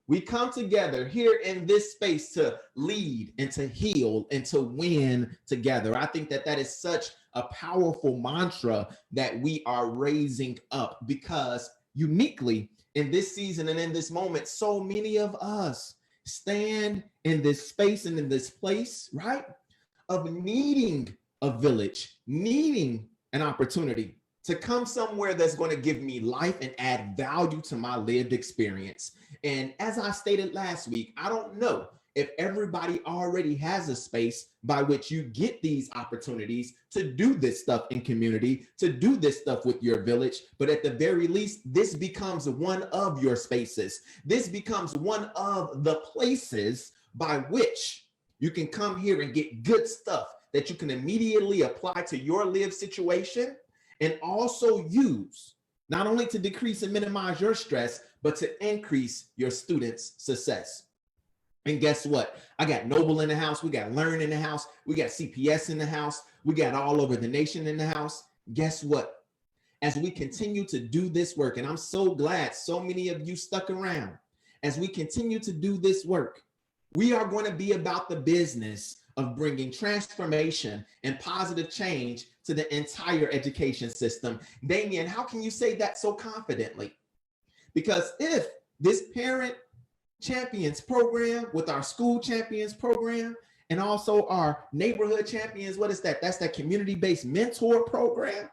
We come together here in this space to lead and to heal and to win together. I think that that is such a powerful mantra that we are raising up because uniquely in this season and in this moment, so many of us stand in this space and in this place, right? Of needing a village, needing an opportunity to come somewhere that's going to give me life and add value to my lived experience. And as I stated last week, I don't know if everybody already has a space by which you get these opportunities to do this stuff in community, to do this stuff with your village. But at the very least, this becomes one of your spaces. This becomes one of the places by which you can come here and get good stuff that you can immediately apply to your lived situation and also use not only to decrease and minimize your stress, but to increase your students' success. And guess what? I got Noble in the house. We got Learn in the house. We got CPS in the house. We got all over the nation in the house. Guess what? As we continue to do this work, and I'm so glad so many of you stuck around, as we continue to do this work, we are going to be about the business of bringing transformation and positive change to the entire education system. Damien, how can you say that so confidently? Because if this parent champions program with our school champions program and also our neighborhood champions, what is that? That's that community-based mentor program.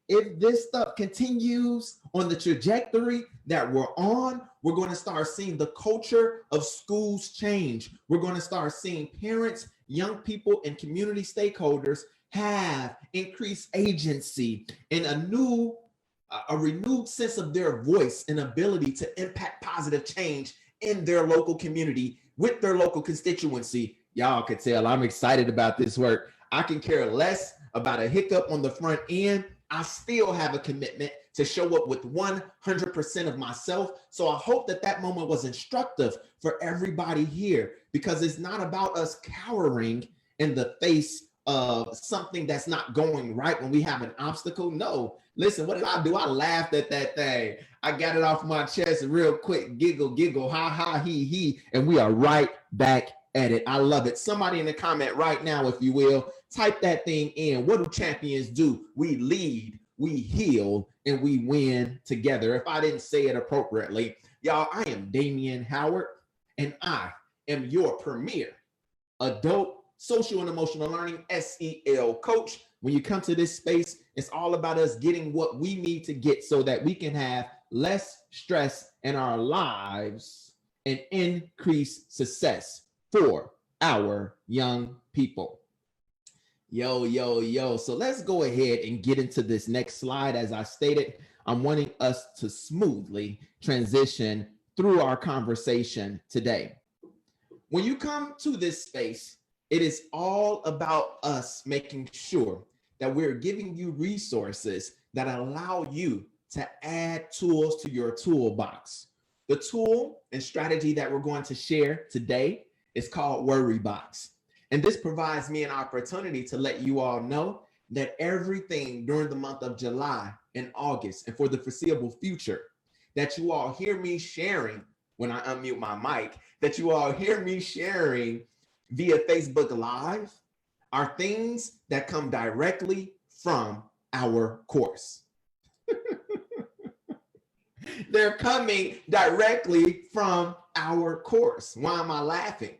If this stuff continues on the trajectory that we're on, we're going to start seeing the culture of schools change. We're going to start seeing parents, young people, and community stakeholders have increased agency and a renewed sense of their voice and ability to impact positive change in their local community with their local constituency. Y'all could tell I'm excited about this work. I can care less about a hiccup on the front end. I still have a commitment to show up with 100% of myself. So I hope that that moment was instructive for everybody here, because it's not about us cowering in the face of something that's not going right when we have an obstacle. No, listen, what did I do? I laughed at that thing. I got it off my chest real quick, giggle, ha, ha, he, and we are right back at it. I love it. Somebody in the comment right now, if you will, type that thing in. What do champions do? We lead, we heal, and we win together. If I didn't say it appropriately, y'all, I am Damian Howard, and I am your premier adult social and emotional learning SEL coach. When you come to this space, it's all about us getting what we need to get so that we can have less stress in our lives and increase success for our young people. Yo. So let's go ahead and get into this next slide. As I stated, I'm wanting us to smoothly transition through our conversation today. When you come to this space, it is all about us making sure that we're giving you resources that allow you to add tools to your toolbox. The tool and strategy that we're going to share today is called Worry Box. And this provides me an opportunity to let you all know that everything during the month of July and August and for the foreseeable future that you all hear me sharing when I unmute my mic, that you all hear me sharing via Facebook Live are things that come directly from our course. They're coming directly from our course. Why am I laughing?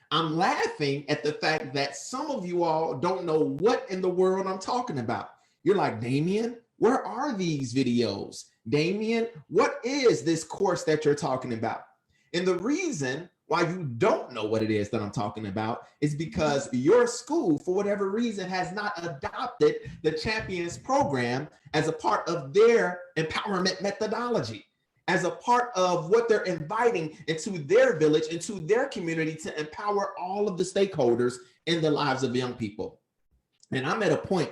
I'm laughing at the fact that some of you all don't know what in the world I'm talking about. You're like, Damien, where are these videos? Damien, what is this course that you're talking about? And the reason why you don't know what it is that I'm talking about is because your school, for whatever reason, has not adopted the Champions program as a part of their empowerment methodology, as a part of what they're inviting into their village, into their community to empower all of the stakeholders in the lives of young people. And I'm at a point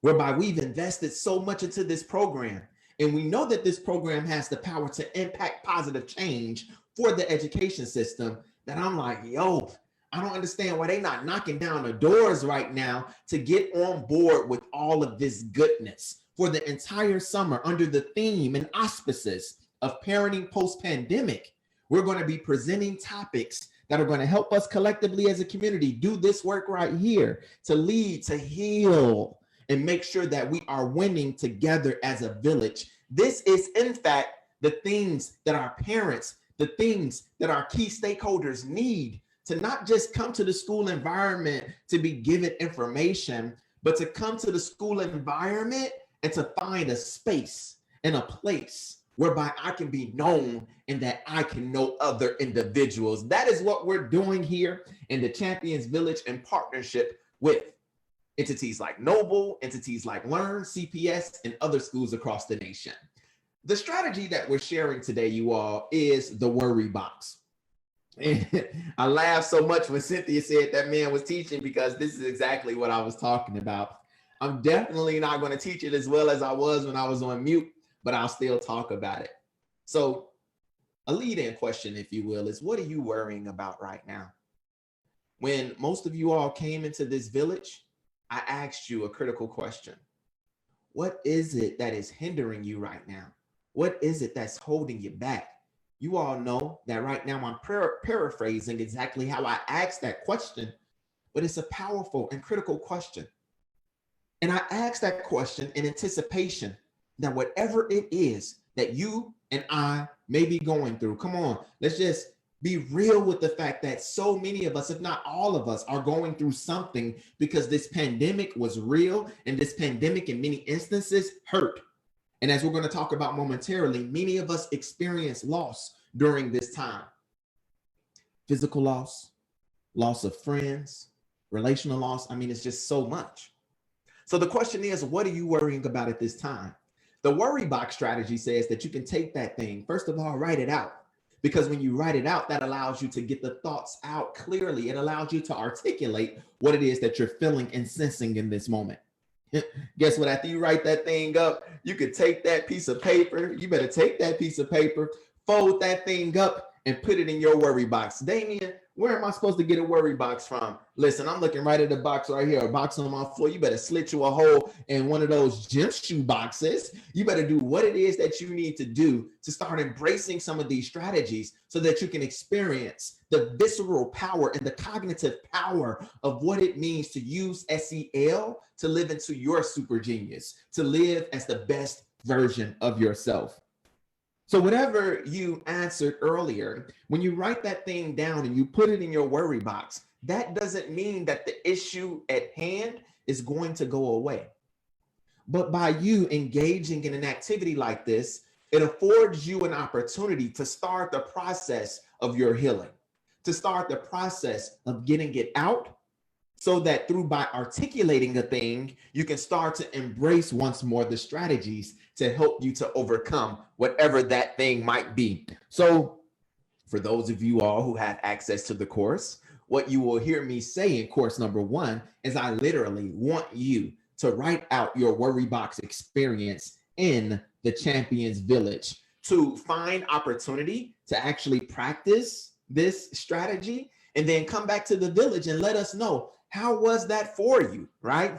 whereby we've invested so much into this program, and we know that this program has the power to impact positive change for the education system, that I'm like, yo, I don't understand why they're not knocking down the doors right now to get on board with all of this goodness for the entire summer under the theme and auspices of parenting post-pandemic. We're going to be presenting topics that are going to help us collectively as a community do this work right here to lead, to heal, and make sure that we are winning together as a village. This is, in fact, the things that our parents, the things that our key stakeholders need to not just come to the school environment to be given information, but to come to the school environment and to find a space and a place whereby I can be known and that I can know other individuals. That is what we're doing here in the Champions Village in partnership with entities like Noble, entities like Learn, CPS, and other schools across the nation. The strategy that we're sharing today, you all, is the worry box. And I laughed so much when Cynthia said that man was teaching, because this is exactly what I was talking about. I'm definitely not going to teach it as well as I was when I was on mute, but I'll still talk about it. So a lead-in question, if you will, is what are you worrying about right now? When most of you all came into this village, I asked you a critical question. What is it that is hindering you right now? What is it that's holding you back? You all know that right now I'm paraphrasing exactly how I asked that question, but it's a powerful and critical question. And I asked that question in anticipation that whatever it is that you and I may be going through, come on, let's just be real with the fact that so many of us, if not all of us, are going through something, because this pandemic was real, and this pandemic in many instances hurt. And as we're going to talk about momentarily, many of us experience loss during this time. Physical loss, loss of friends, relational loss. I mean, it's just so much. So the question is, what are you worrying about at this time? The worry box strategy says that you can take that thing, first of all, write it out. Because when you write it out, that allows you to get the thoughts out clearly. It allows you to articulate what it is that you're feeling and sensing in this moment. Guess what? After you write that thing up, you could take that piece of paper. You better take that piece of paper, fold that thing up, and put it in your worry box. Damien, where am I supposed to get a worry box from? Listen, I'm looking right at the box right here, a box on my floor. You better slit you a hole in one of those gym shoe boxes. You better do what it is that you need to do to start embracing some of these strategies so that you can experience the visceral power and the cognitive power of what it means to use SEL to live into your super genius, to live as the best version of yourself. So whatever you answered earlier, when you write that thing down and you put it in your worry box, that doesn't mean that the issue at hand is going to go away. But by you engaging in an activity like this, it affords you an opportunity to start the process of your healing, to start the process of getting it out, so that by articulating a thing, you can start to embrace once more the strategies to help you to overcome whatever that thing might be. So for those of you all who have access to the course, what you will hear me say in course number 1 is I literally want you to write out your worry box experience in the Champions Village, to find opportunity to actually practice this strategy, and then come back to the village and let us know, how was that for you, right?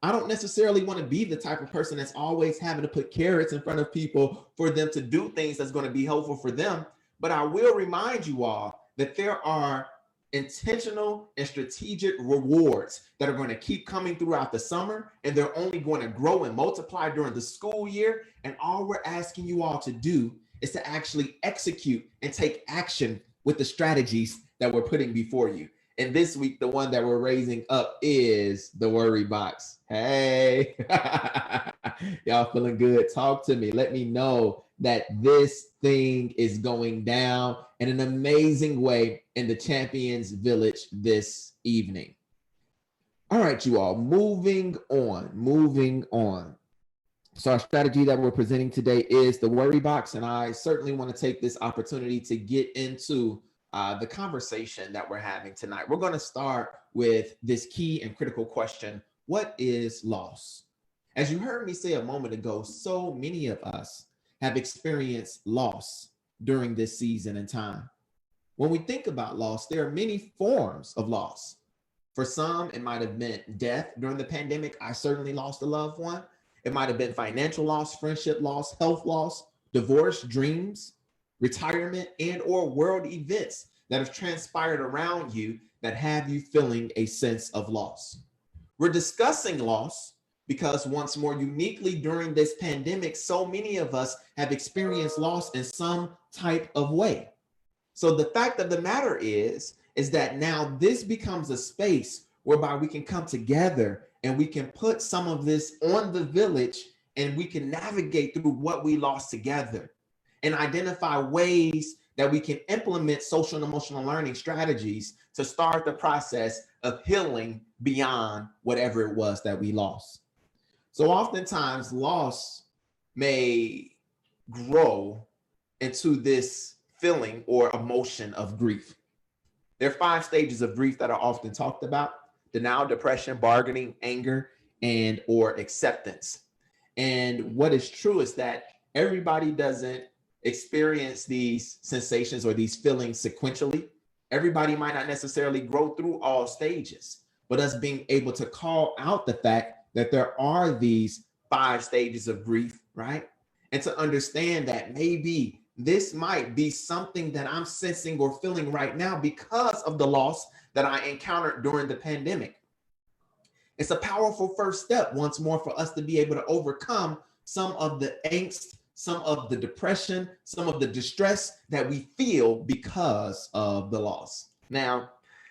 I don't necessarily want to be the type of person that's always having to put carrots in front of people for them to do things that's going to be helpful for them. But I will remind you all that there are intentional and strategic rewards that are going to keep coming throughout the summer, and they're only going to grow and multiply during the school year. And all we're asking you all to do is to actually execute and take action with the strategies that we're putting before you. And this week, the one that we're raising up is the worry box. Hey, y'all feeling good? Talk to me. Let me know that this thing is going down in an amazing way in the Champions Village this evening. All right, you all, moving on. So our strategy that we're presenting today is the worry box. And I certainly want to take this opportunity to get into the conversation that we're having tonight. We're going to start with this key and critical question: what is loss? As you heard me say a moment ago, so many of us have experienced loss during this season and time. When we think about loss, there are many forms of loss. For some, it might have meant death during the pandemic. I certainly lost a loved one. It might have been financial loss, friendship loss, health loss, divorce, dreams. retirement, and or world events that have transpired around you that have you feeling a sense of loss. We're discussing loss because once more uniquely during this pandemic, so many of us have experienced loss in some type of way. So the fact of the matter is that now this becomes a space whereby we can come together and we can put some of this on the village and we can navigate through what we lost together and identify ways that we can implement social and emotional learning strategies to start the process of healing beyond whatever it was that we lost. So oftentimes loss may grow into this feeling or emotion of grief. There are 5 stages of grief that are often talked about: denial, depression, bargaining, anger, and or acceptance. And what is true is that everybody doesn't experience these sensations or these feelings sequentially. Everybody might not necessarily grow through all stages, but us being able to call out the fact that there are these 5 stages of grief, right? And to understand that maybe this might be something that I'm sensing or feeling right now because of the loss that I encountered during the pandemic. It's a powerful first step, once more, for us to be able to overcome some of the angst, some of the depression, some of the distress that we feel because of the loss. Now,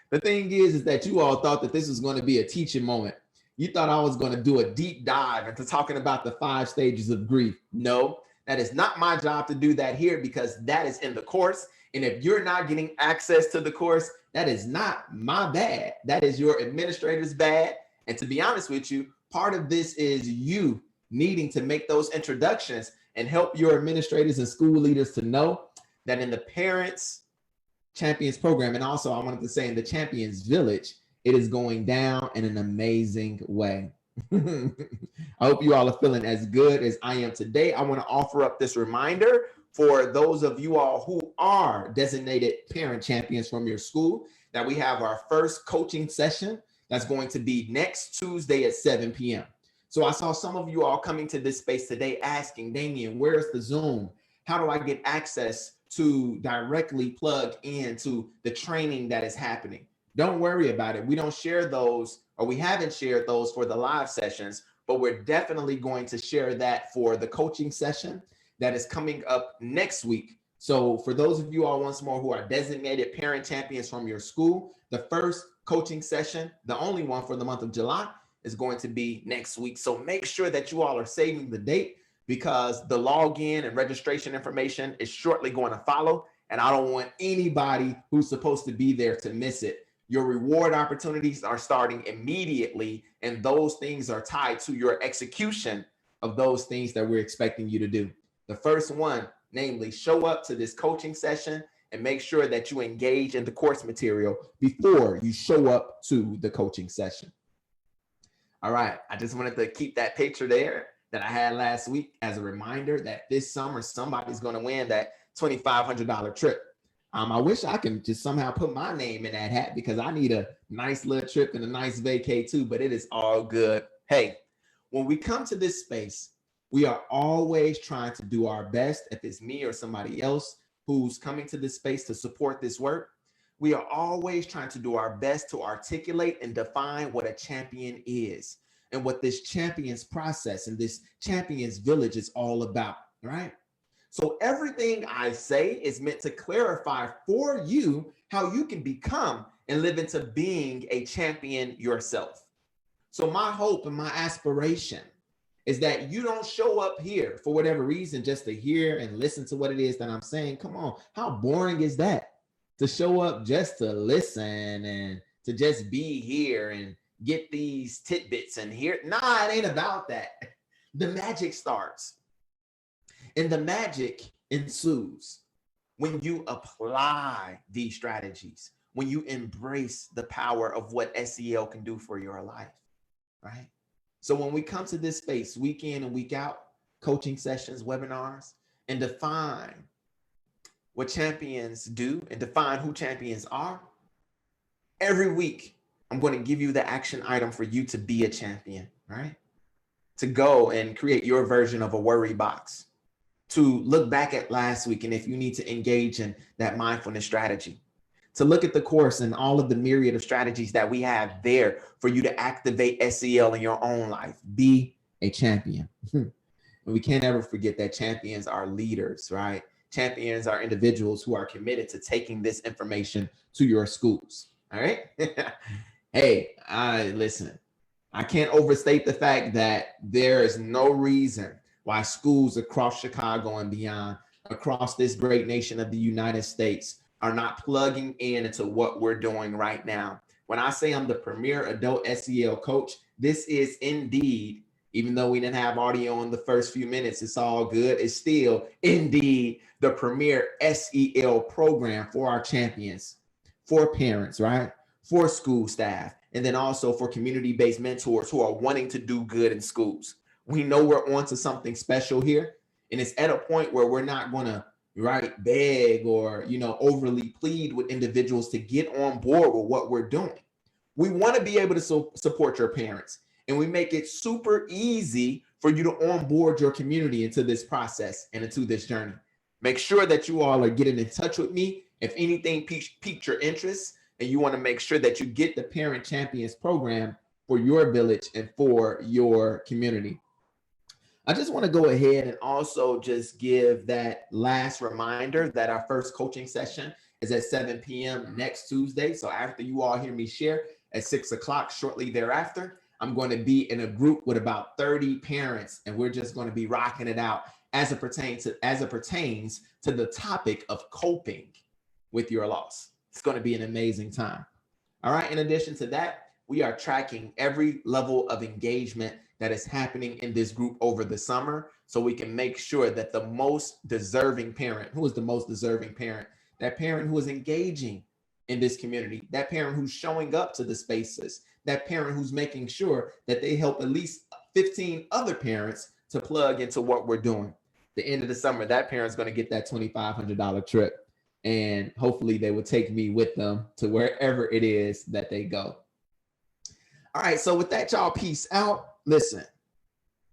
the thing is that you all thought that this was going to be a teaching moment. You thought I was going to do a deep dive into talking about the 5 stages of grief. No, that is not my job to do that here, because that is in the course. And if you're not getting access to the course, that is not my bad. That is your administrator's bad. And to be honest with you, part of this is you needing to make those introductions and help your administrators and school leaders to know that in the Parents Champions program, and also I wanted to say in the Champions Village, it is going down in an amazing way. I hope you all are feeling as good as I am today. I want to offer up this reminder for those of you all who are designated parent champions from your school that we have our first coaching session that's going to be next Tuesday at 7 p.m. So I saw some of you all coming to this space today asking, Damien, where's the Zoom? How do I get access to directly plug into the training that is happening? Don't worry about it. We don't share those, or we haven't shared those for the live sessions, but we're definitely going to share that for the coaching session that is coming up next week. So for those of you all, once more, who are designated parent champions from your school, the first coaching session, the only one for the month of July, is going to be next week. So make sure that you all are saving the date, because the login and registration information is shortly going to follow. And I don't want anybody who's supposed to be there to miss it. Your reward opportunities are starting immediately, and those things are tied to your execution of those things that we're expecting you to do. The first one, namely, show up to this coaching session and make sure that you engage in the course material before you show up to the coaching session. All right, I just wanted to keep that picture there that I had last week as a reminder that this summer somebody's going to win that $2,500 trip. I wish I can just somehow put my name in that hat, because I need a nice little trip and a nice vacay too, but it is all good. Hey, when we come to this space, we are always trying to do our best. If it's me or somebody else who's coming to this space to support this work, we are always trying to do our best to articulate and define what a champion is and what this champions process and this champions village is all about, right? So everything I say is meant to clarify for you how you can become and live into being a champion yourself. So my hope and my aspiration is that you don't show up here for whatever reason just to hear and listen to what it is that I'm saying. Come on, how boring is that? To show up just to listen and to just be here and get these tidbits and hear. Nah, it ain't about that. The magic starts. And the magic ensues when you apply these strategies, when you embrace the power of what SEL can do for your life, right? So when we come to this space week in and week out, coaching sessions, webinars, and define what champions do and define who champions are, every week, I'm going to give you the action item for you to be a champion, right? To go and create your version of a worry box, to look back at last week, and if you need to engage in that mindfulness strategy, to look at the course and all of the myriad of strategies that we have there for you to activate SEL in your own life. Be a champion. We can't ever forget that champions are leaders, right? Champions are individuals who are committed to taking this information to your schools. All right. Hey, listen, I can't overstate the fact that there is no reason why schools across Chicago and beyond, across this great nation of the United States, are not plugging in into what we're doing right now. When I say I'm the premier adult SEL coach, this is indeed, even though we didn't have audio in the first few minutes, it's all good. It's still indeed the premier SEL program for our champions, for parents, right? For school staff, and then also for community-based mentors who are wanting to do good in schools. We know we're onto something special here, and it's at a point where we're not going to beg or overly plead with individuals to get on board with what we're doing. We want to be able to support your parents, and we make it super easy for you to onboard your community into this process and into this journey. Make sure that you all are getting in touch with me if anything piqued your interest, and you want to make sure that you get the Parent Champions program for your village and for your community. I just want to go ahead and also just give that last reminder that our first coaching session is at 7 p.m. next Tuesday. So after you all hear me share at 6 o'clock shortly thereafter, I'm going to be in a group with about 30 parents, and we're just going to be rocking it out as it pertains to the topic of coping with your loss. It's going to be an amazing time. All right. In addition to that, we are tracking every level of engagement that is happening in this group over the summer, so we can make sure that the most deserving parent, who is the most deserving parent, that parent who is engaging in this community, that parent who's showing up to the spaces, that parent who's making sure that they help at least 15 other parents to plug into what we're doing. The end of the summer, that parent's going to get that $2,500 trip, and hopefully they will take me with them to wherever it is that they go. All right, so with that, y'all, peace out. Listen,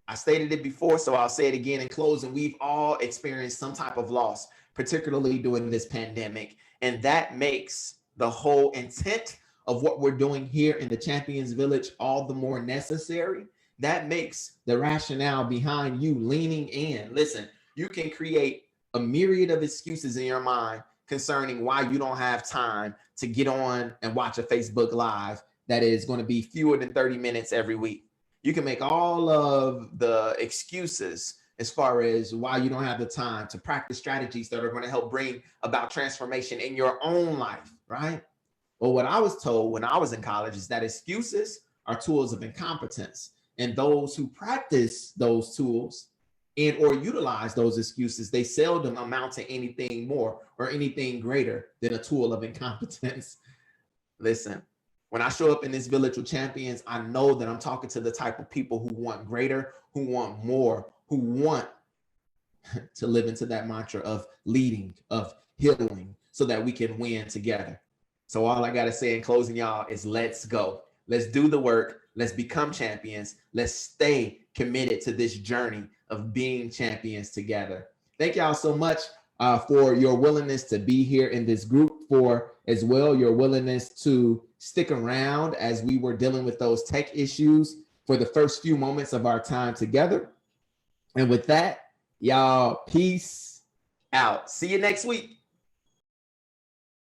I stated it before, so I'll say it again in closing. We've all experienced some type of loss, particularly during this pandemic, and that makes the whole intent of what we're doing here in the Champions Village all the more necessary. That makes the rationale behind you leaning in. Listen, you can create a myriad of excuses in your mind concerning why you don't have time to get on and watch a Facebook Live that is going to be fewer than 30 minutes every week. You can make all of the excuses as far as why you don't have the time to practice strategies that are going to help bring about transformation in your own life, right? Well, what I was told when I was in college is that excuses are tools of incompetence, and those who practice those tools and or utilize those excuses, they seldom amount to anything more or anything greater than a tool of incompetence. Listen, when I show up in this Village with Champions, I know that I'm talking to the type of people who want greater, who want more, who want to live into that mantra of leading, of healing, so that we can win together. So all I got to say in closing, y'all, is let's go. Let's do the work. Let's become champions. Let's stay committed to this journey of being champions together. Thank y'all so much for your willingness to be here in this group, for as well your willingness to stick around as we were dealing with those tech issues for the first few moments of our time together. And with that, y'all, peace out. See you next week.